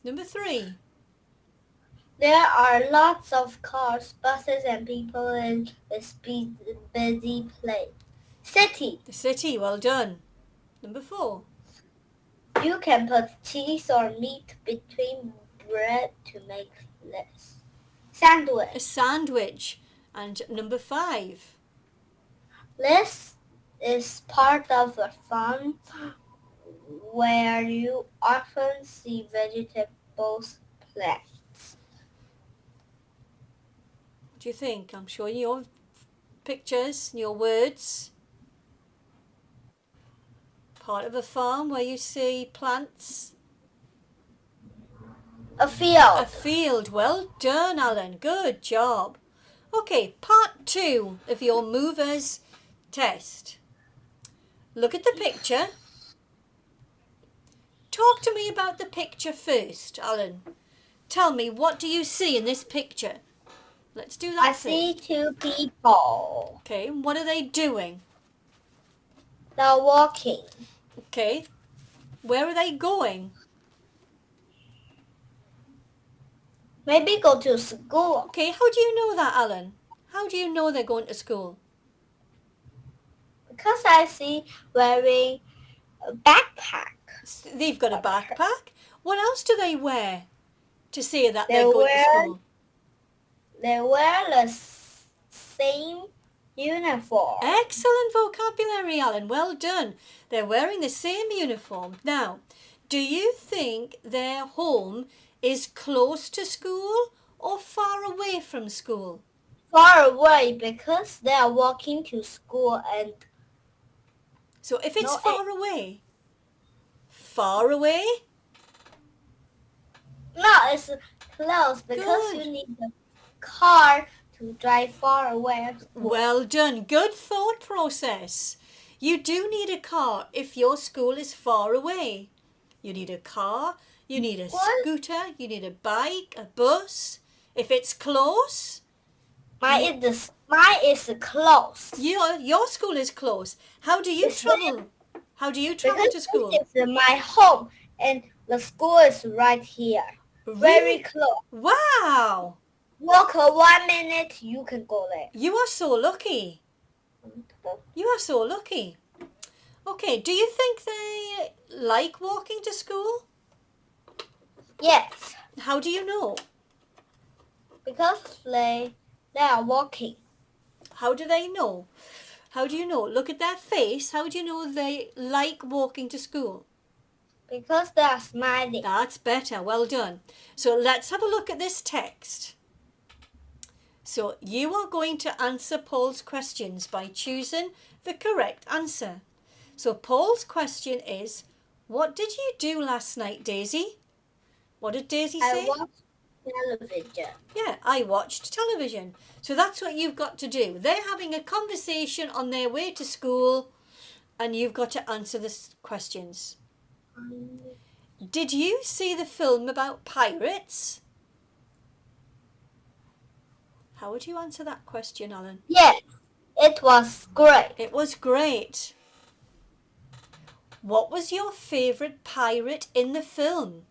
Number 3. There are lots of cars, buses, and people in this busy place. City. The city, well done. Number 4. You can put cheese or meat between bread to make this. A Sandwich. sandwich. And number 5. This is part of a farm where you often see vegetables plants. What do you think? I'm showing you your pictures, your words. Part of a farm where you see plants. A A field. field. Well done, Alan. Good job. Okay, part 2 of your movers test. Look at the picture. Talk to me about the picture first, Alan. Tell me, what do you see in this picture? Let's do that I first. see 2 people. Okay, what are they doing? They're walking. Okay, where are they going? Maybe go to school. Okay, how do you know that, Alan? How do you know they're going to school? Because I see wearing a backpack. They've got a backpack. What else do they wear to say that They they're going to wear school? the same uniform. Excellent vocabulary, Alan. Well done. They're wearing the same uniform. Now, do you think their home is close to school or far away from school? Far away because they are walking to school and So if it's no, far away? no, it's close because Good. you need the car to drive far away. Well done. Good thought process. You do need a car if your school is far away. You need a car, you need a scooter, you need a bike, a bus. If it's close, Mine is close. your school is close. How do you travel? How do you travel Because to school? this is my home and the school is right here. Very Really? close. Wow! Walk 1 minute, you can go there. You are so lucky. You are so lucky. Okay, do you think they like walking to school? Yes, How do you know? because they are walking. How do they know? How do you know? Look at their face. How do you know they like walking to school? Because they are smiling. That's better. Well done. So let's have a look at this text. So you are going to answer Paul's questions by choosing the correct answer. So Paul's question is, what did you do last night, Daisy? What did Daisy say? I watched television. Yeah, I watched television. So that's what you've got to do. They're having a conversation on their way to school and you've got to answer the questions. Did you see the film about pirates? How would you answer that question, Alan? Yes, it was great. It was great. What was your favourite pirate in the film?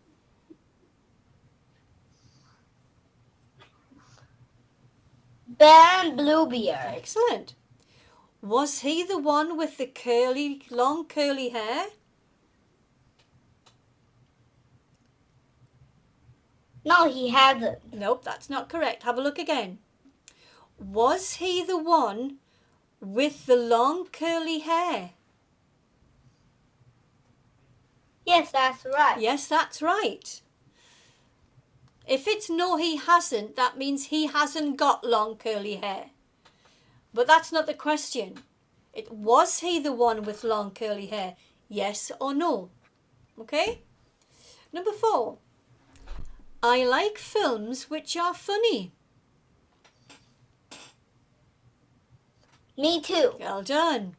Ben Bluebeard. Excellent. Was he the one with the long curly hair? No, he hasn't. Nope, that's not correct. Have a look again. Was he the one with the long curly hair? Yes, that's right. Yes, that's right. If it's no, he hasn't, that means he hasn't got long curly hair. But that's not the question. Was he the one with long curly hair? Yes or no? Okay? Number 4. I like films which are funny. Me too. Well done.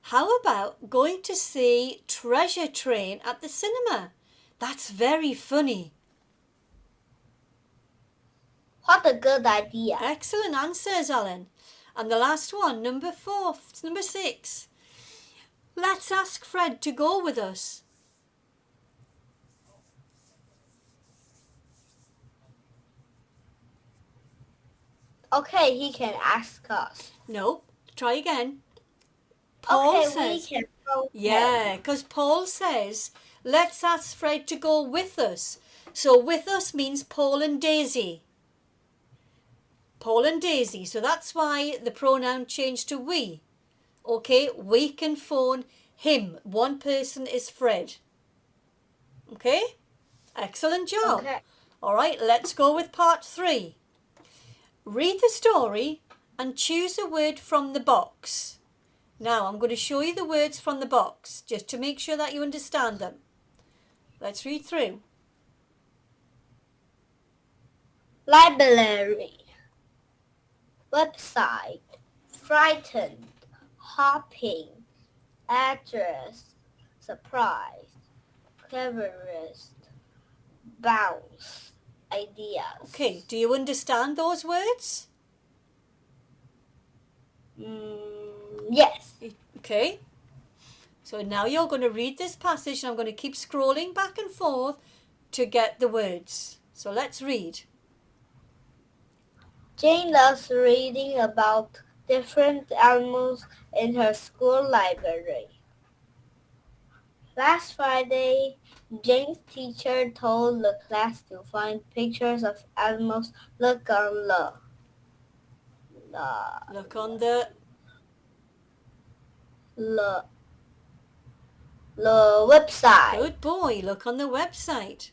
How about going to see Treasure Train at the cinema? That's very funny. What a good idea. Excellent answers, Alan. And the last one, number 6. Let's ask Fred to go with us. Okay, he can ask us. No, try again. Paul Okay, says, we can phone yeah, him. because Paul says, let's ask Fred to go with us. So with us means Paul and Daisy. Paul and Daisy. So that's why the pronoun changed to we. Okay, we can phone him. One person is Fred. Okay, excellent job. Okay. All right, let's go with part 3. Read the story and choose a word from the box. Now I'm going to show you the words from the box just to make sure that you understand them. Let's read through. Library. Website. Frightened. Hopping. Address. Surprise. Cleverest. Bounce. Ideas. Okay, do you understand those words? Yes. Okay. So now you're going to read this passage and I'm going to keep scrolling back and forth to get the words. So let's read. Jane loves reading about different animals in her school library. Last Friday, Jane's teacher told the class to find pictures of animals. Look on Look on the the website. good boy. Look on the website.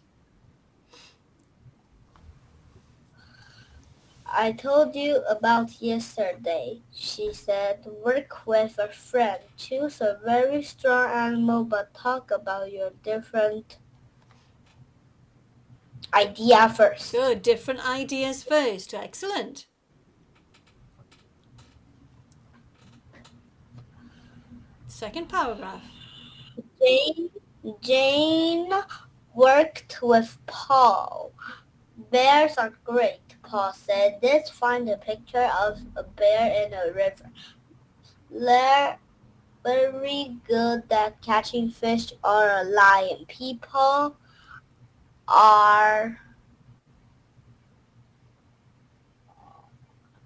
I told you about yesterday, she said. Work with a friend. Choose a very strong animal, but talk about your different idea first. Good. Different ideas first. Excellent. Second paragraph. Jane worked with Paul. Bears are great, Paul said. Let's find a picture of a bear in a river. They're very good at catching fish or a lion. People are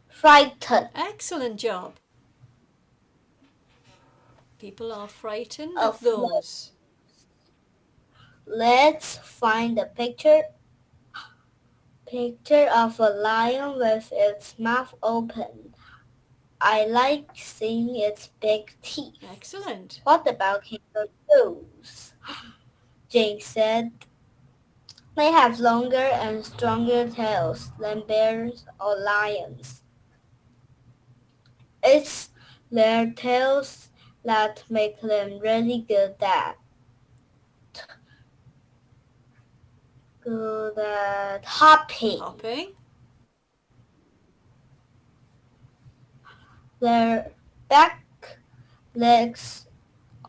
frightened Excellent job. People are frightened of of those. Let's find a picture of a lion with its mouth open. I like seeing its big teeth. Excellent. What about kangaroos? Jane said. They have longer and stronger tails than bears or lions. It's their tails that make them really good at hopping. Their back legs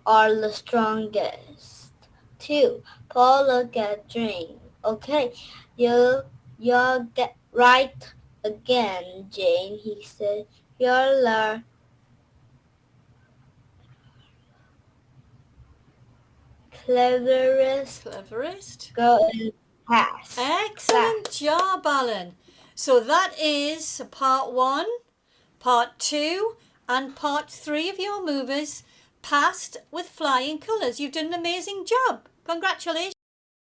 are the strongest too. Paul look at Jane. Okay, you'll get right again, Jane, he said. You're the cleverest girl in class. Excellent job, Alan. So that is part 1, part 2 and part 3 of your movers passed with flying colours. You've done an amazing job. Congratulations.